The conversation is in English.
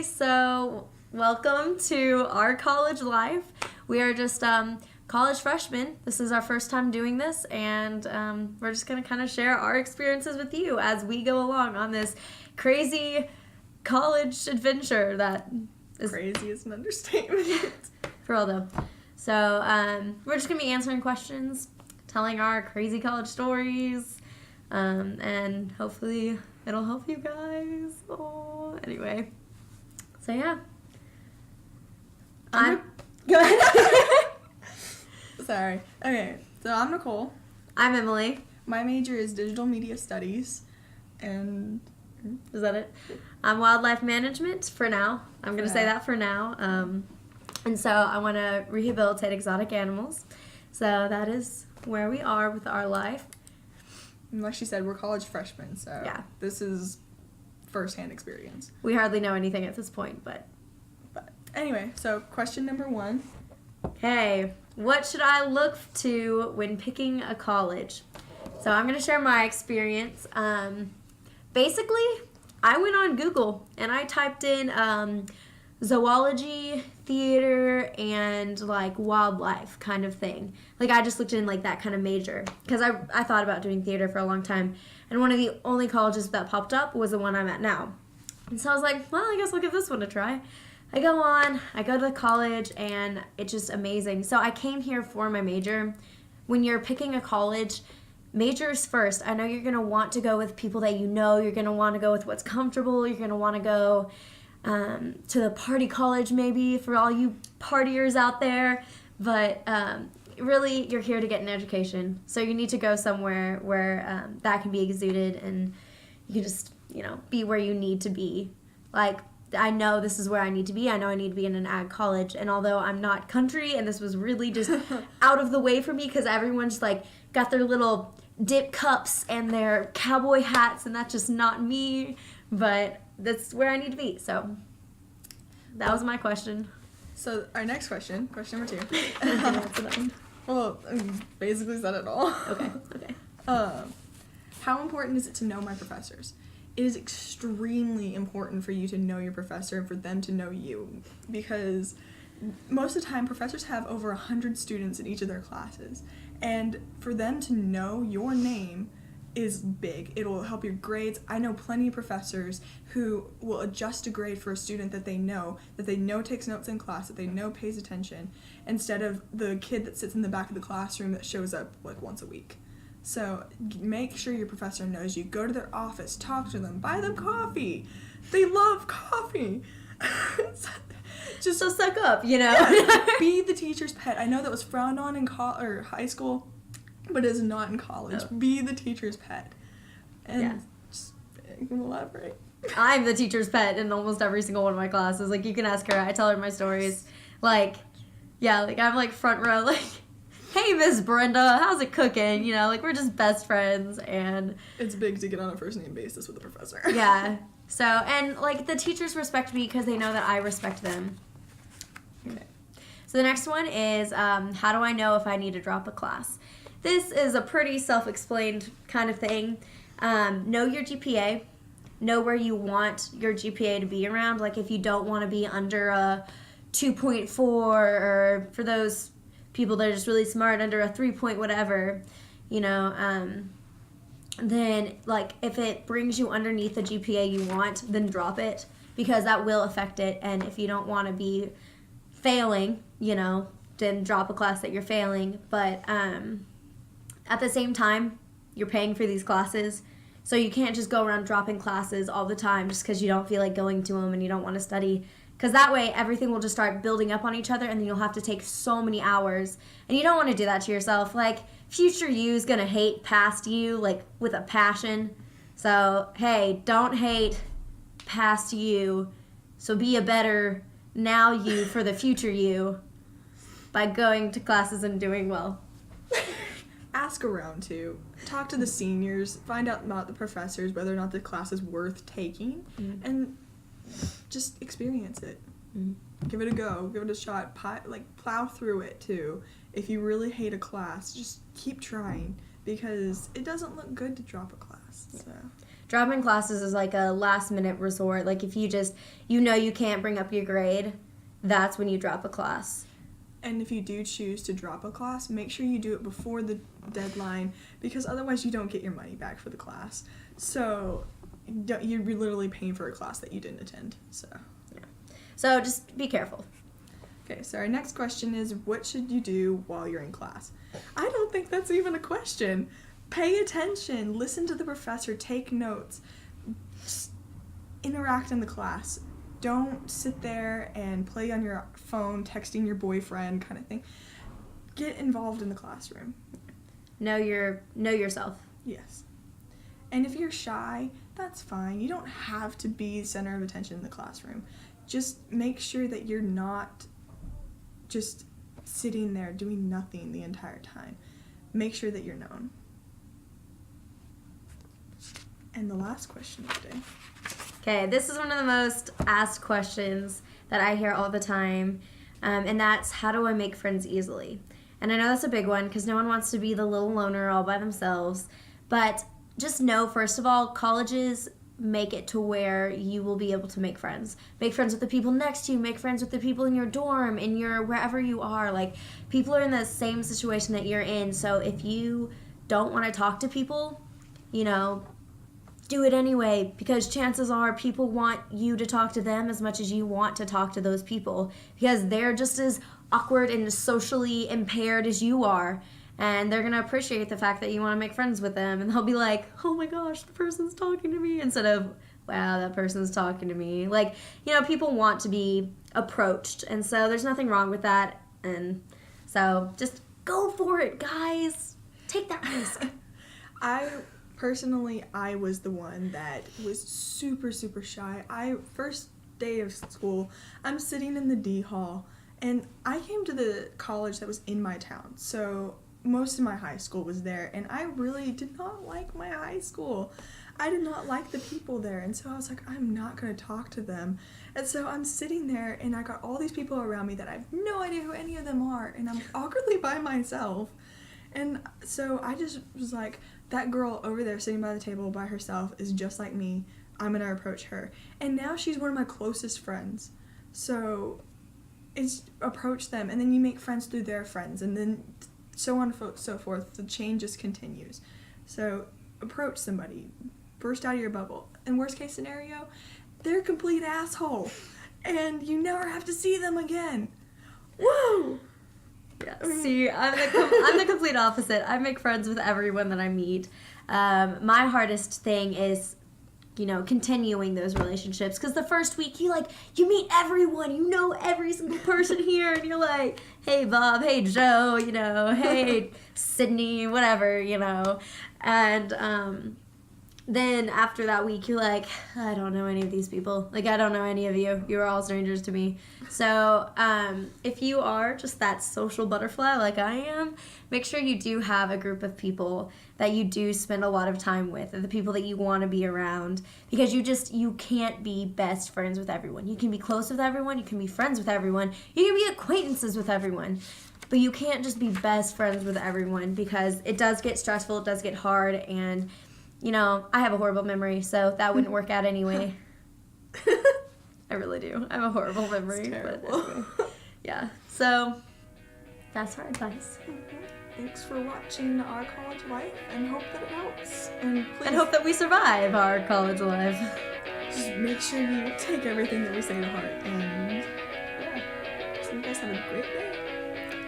everybody. So, welcome to our college life. We are just college freshmen. This is our first time doing this, and we're just going to kind of share our experiences with you as we go along on this crazy college adventure that is... Crazy is an understatement. For real, though. So, we're just going to be answering questions, telling our crazy college stories, and hopefully it'll help you guys. Oh, anyway. So, yeah. Go ahead. Sorry. Okay, so I'm Nicole. I'm Emily. My major is digital media studies, and... Is that it? I'm wildlife management for now. I'm going to say that for now. And so I want to rehabilitate exotic animals. So that is where we are with our life. And like she said, we're college freshmen, so yeah. This is first-hand experience. We hardly know anything at this point, but anyway, so question number 1. Hey, what should I look to when picking a college? So I'm going to share my experience. Basically, I went on Google and I typed in zoology, theater, and like wildlife kind of thing. Like I just looked in like that kind of major because I thought about doing theater for a long time, and one of the only colleges that popped up was the one I'm at now. And so I was like, well, I guess I'll give this one a try. I go to the college, and it's just amazing. So I came here for my major. When you're picking a college, majors first. I know you're going to want to go with people that you know. You're going to want to go with what's comfortable. You're going to want to go to the party college maybe for all you partiers out there. But really, you're here to get an education. So you need to go somewhere where that can be exuded, and you can just, be where you need to be. Like, I know this is where I need to be. I know I need to be in an ag college. And although I'm not country, and this was really just out of the way for me because everyone's just like got their little dip cups and their cowboy hats, and that's just not me. But that's where I need to be. So that was my question. So our next question number 2. Well, basically said it all. Okay. How important is it to know my professors? It is extremely important for you to know your professor and for them to know you, because most of the time professors have over 100 students in each of their classes, and for them to know your name is big. It will help your grades. I know plenty of professors who will adjust a grade for a student that they know takes notes in class, that they know pays attention, instead of the kid that sits in the back of the classroom that shows up like once a week. So make sure your professor knows you. Go to their office, talk to them, buy them coffee. They love coffee. Just so suck up, Yeah, be the teacher's pet. I know that was frowned on in high school, but it is not in college. Oh. Be the teacher's pet. And just elaborate. I'm the teacher's pet in almost every single one of my classes. Like, you can ask her. I tell her my stories. Like, yeah, like I'm like front row, like, hey, Miss Brenda, how's it cooking? We're just best friends, and... It's big to get on a first-name basis with a professor. Yeah. So, and, like, the teachers respect me because they know that I respect them. Okay. So the next one is, how do I know if I need to drop a class? This is a pretty self-explained kind of thing. Know your GPA. Know where you want your GPA to be around. Like, if you don't want to be under a 2.4, or for those people that are just really smart, under a 3 point whatever, then, like, if it brings you underneath the GPA you want, then drop it, because that will affect it. And if you don't want to be failing, then drop a class that you're failing. But at the same time, you're paying for these classes, so you can't just go around dropping classes all the time just because you don't feel like going to them and you don't want to study. Because that way, everything will just start building up on each other, and then you'll have to take so many hours. And you don't want to do that to yourself. Like, future you is going to hate past you, like, with a passion. So, hey, don't hate past you. So be a better now you for the future you by going to classes and doing well. Ask around, too. Talk to the seniors. Find out about the professors, whether or not the class is worth taking. Mm-hmm. And just experience it. Mm-hmm. Give it a go. Give it a shot. Plow through it, too. If you really hate a class, just keep trying, because it doesn't look good to drop a class. So. Dropping classes is like a last minute resort. Like if you just, you can't bring up your grade, that's when you drop a class. And if you do choose to drop a class, make sure you do it before the deadline, because otherwise you don't get your money back for the class. So you're literally paying for a class that you didn't attend. So just be careful. Okay, so our next question is, what should you do while you're in class? I don't think that's even a question. Pay attention, listen to the professor, take notes, just interact in the class. Don't sit there and play on your phone, texting your boyfriend kind of thing. Get involved in the classroom. Know yourself. Yes. And if you're shy, that's fine. You don't have to be the center of attention in the classroom. Just make sure that you're not just sitting there doing nothing the entire time. Make sure that you're known. And the last question of the day. Okay, this is one of the most asked questions that I hear all the time, and that's, how do I make friends easily? And I know that's a big one because no one wants to be the little loner all by themselves, but just know, first of all, colleges make it to where you will be able to make friends. Make friends with the people next to you, make friends with the people in your dorm, in your wherever you are. Like, people are in the same situation that you're in, so if you don't want to talk to people, do it anyway, because chances are people want you to talk to them as much as you want to talk to those people, because they're just as awkward and socially impaired as you are, and they're going to appreciate the fact that you want to make friends with them, and they'll be like, oh my gosh, the person's talking to me, instead of, wow, that person's talking to me. Like, people want to be approached, and so there's nothing wrong with that, and so just go for it, guys. Take that risk. Personally, I was the one that was super, super shy. First day of school, I'm sitting in the D hall, and I came to the college that was in my town, so most of my high school was there, and I really did not like my high school. I did not like the people there, and so I was like, I'm not going to talk to them. And so I'm sitting there, and I got all these people around me that I have no idea who any of them are, and I'm awkwardly by myself. And so I just was like, that girl over there sitting by the table by herself is just like me. I'm going to approach her. And now she's one of my closest friends. So it's approach them, and then you make friends through their friends, and then so on and so forth. The chain just continues. So approach somebody. Burst out of your bubble. And worst case scenario, they're a complete asshole. And you never have to see them again. Woo! Yeah. See, I'm the complete opposite. I make friends with everyone that I meet. My hardest thing is, continuing those relationships. Because the first week, you meet everyone. You know every single person here. And you're like, hey, Bob. Hey, Joe. Hey, Sydney. Whatever, And then after that week, you're like, I don't know any of these people. I don't know any of you. You're all strangers to me. So if you are just that social butterfly like I am, make sure you do have a group of people that you do spend a lot of time with, the people that you want to be around, because you can't be best friends with everyone. You can be close with everyone. You can be friends with everyone. You can be acquaintances with everyone. But you can't just be best friends with everyone, because it does get stressful. It does get hard, and I have a horrible memory, so that wouldn't work out anyway. I really do. I have a horrible memory. It's terrible. But anyway. Yeah. So that's our advice. Thanks for watching our college life, and hope that it helps. And please, And hope that we survive our college life. just make sure you take everything that we say to heart. And yeah, so you guys have a great day.